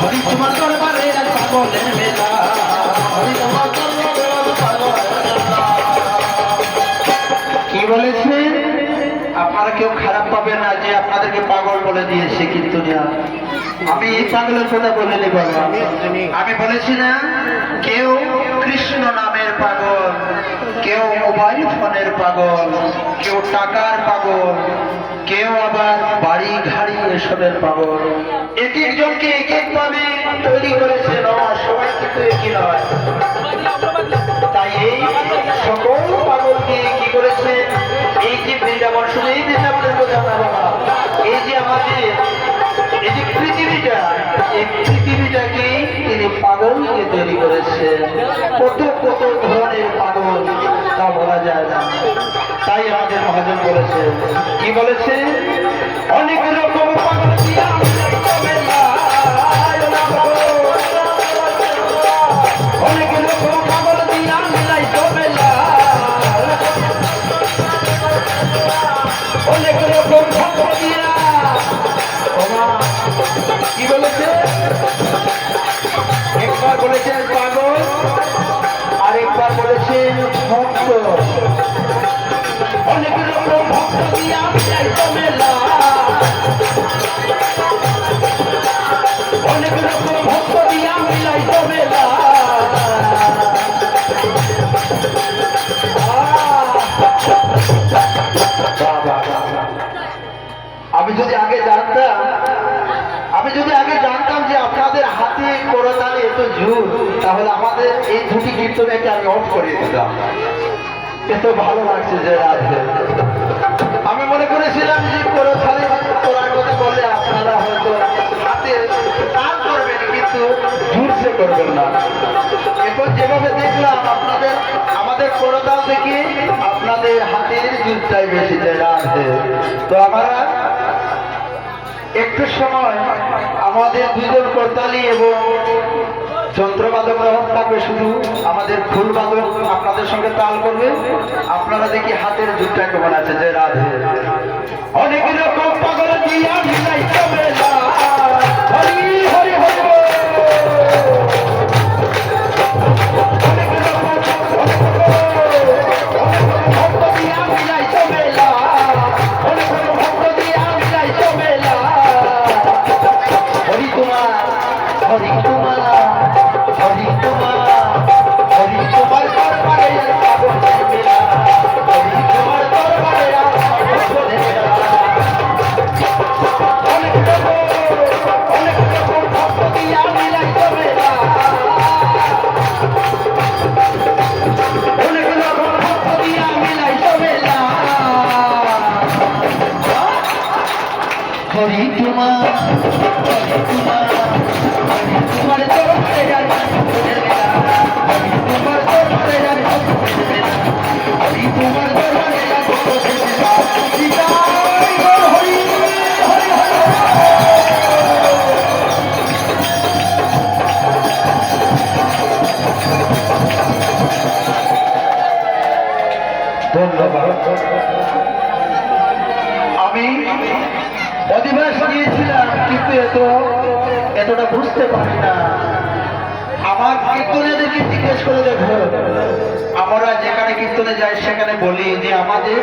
হরি তোমার দরবারে আজ পাগলের মেলা, হরি তোমার দরবারে আজ পাগলের মেলা। কি বলেছেন? আপনারা কেউ খারাপ পাবেন না যে আপনাদেরকে পাগল বলে দিয়েছে, কিন্তু না, আমি এই পাগলের কথা বলিনি বাবা। আমি বলেছি না, কেউ কৃষ্ণ নামের পাগল, কেউ মোবাইল ফোনের পাগল, কেউ টাকার পাগল, কেউ আবার বাড়ি গাড়ি এসবের পাগল। এক একজনকে এক এক ভাবে তৈরি করেছে, সবাই কিন্তু একই নয়। তাই এই সকল পাগলকে কি করেছে, এই যে বৃন্দাবন, শুধু এই বৃন্দাবনের কথা না বাবা, এই যে আমাদের এই যে পৃথিবীটা, এই পৃথিবীটাকে তিনি পাগলকে তৈরি করেছেন। কত কত ধরনের পাগল তা বলা যায় না। তাই আমাদের মহাজন বলেছে, কি বলেছে, অনেক রকম পাগল দিয়া অনেক রকম পাগল দিয়া মিলাই মেলা, অনেক রকম ভক্ত দিয়া। কি বলেছে? একবার বলেছেন পাগল, আরেকবার বলেছেন ভক্ত। অনেক রকম ভক্ত দিয়া মিলাই মেলা, অনেক রকম ভক্ত দিয়া মিলাই মেলা। আমি যদি আগে জানতাম, যে আপনাদের হাতে করতালি এত জোর, তাহলে আমাদের এই দুটি কীর্তনকে আমি অফ করিয়ে দিতাম। এত ভালো লাগছে যে রাধে। আমি মনে করেছিলাম যে করতালি করার কথা বললে আপনারা হয়তো হাতে তাল করবেন, কিন্তু জোরসে করবেন না। এখন যেভাবে দেখলাম আপনাদের, আমাদের করতাল থেকে আপনাদের হাতের জোরটাই বেশি যে রাধে। তো আমরা একটু সময় আমাদের দুজন করতালি এবং যন্ত্রবাদক থাকবে, শুধু আমাদের ফুল বাদক আপনাদের সঙ্গে তাল করবে। আপনারা দেখি হাতের জুটটা কেমন আছে যে রাধে। অনেক রকম পাগল দিয়া মিলাই মেলা, হরি হরি হরি। অনেক রকম ভক্ত দিয়া মিলাই মেলা, অনেক রকম ভক্ত দিয়া মিলাই মেলা। হরি তোমার, হরি তোমার, হরি তোমার, হরি তোমার দরবারে পাগলের মেলা, হরি তোমার দরবারে পাগলের মেলা। অনেক রকম ভক্ত দিয়া মিলাই মেলা, অনেক রকম ভক্ত দিয়া মিলাই মেলা। হরি তোমার, হরি তোমার, হরি তোমার দরবারে পাগলের মেলা, হরি তোমার দরবারে পাগলের মেলা, হরি তোমার দরবারে পাগলের মেলা। হরি হরি হরি হরি। ধন্যবাদ। আমি অধিবাস নিয়েছিলাম, কিন্তু এতটা বুঝতে পারি না। আমার কীর্তনেদেরকে জিজ্ঞেস করে দেখো, আমরা যেখানে কীর্তনে যাই সেখানে বলি যে আমাদের